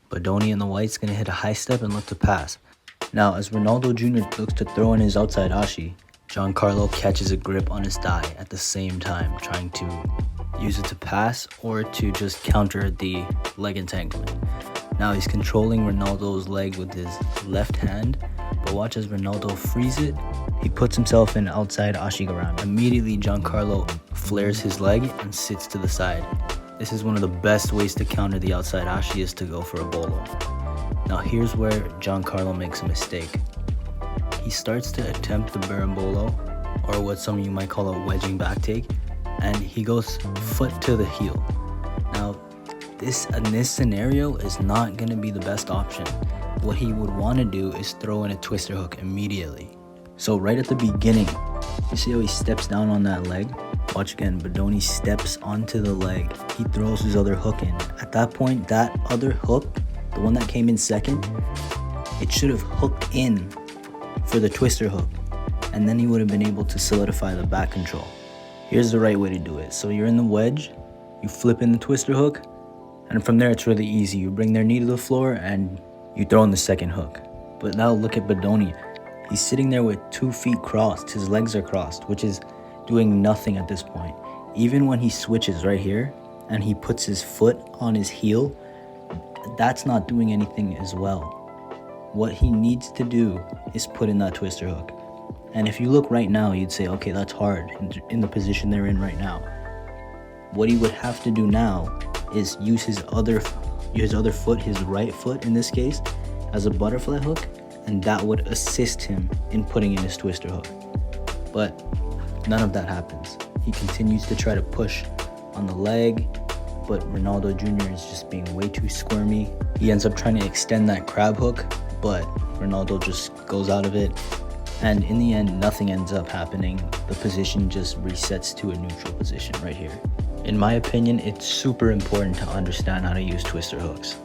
Bodoni in the white's gonna hit a high step and look to pass. Now, as Ronaldo Jr. looks to throw in his outside ashi, Giancarlo catches a grip on his thigh at the same time, trying to use it to pass or to just counter the leg entanglement. Now he's controlling Ronaldo's leg with his left hand, but watch as Ronaldo frees it. He puts himself in outside ashi garami. Immediately, Giancarlo flares his leg and sits to the side. This is one of the best ways to counter the outside ashi, is to go for a bolo. Now here's where Giancarlo makes a mistake. He starts to attempt the bolo, or what some of you might call a wedging back take, and he goes foot to the heel. Now, in this scenario is not going to be the best option. What he would want to do is throw in a twister hook immediately. So right at the beginning, you see how he steps down on that leg? Watch again, Bodoni steps onto the leg. He throws his other hook in. At that point, that other hook, the one that came in second, it should have hooked in for the twister hook, and then he would have been able to solidify the back control. Here's the right way to do it. So you're in the wedge, you flip in the twister hook, and from there it's really easy. You bring their knee to the floor and you throw in the second hook. But now look at Bodoni. He's sitting there with 2 feet crossed. His legs are crossed, which is doing nothing at this point. Even when he switches right here and he puts his foot on his heel, that's not doing anything as well. What he needs to do is put in that twister hook. And if you look right now, you'd say, okay, that's hard in the position they're in right now. What he would have to do now is use his other foot, his right foot in this case, as a butterfly hook, and that would assist him in putting in his twister hook. But none of that happens. He continues to try to push on the leg, but Ronaldo Jr. is just being way too squirmy. He ends up trying to extend that crab hook, but Ronaldo just goes out of it. And in the end, nothing ends up happening. The position just resets to a neutral position right here. In my opinion, it's super important to understand how to use twister hooks.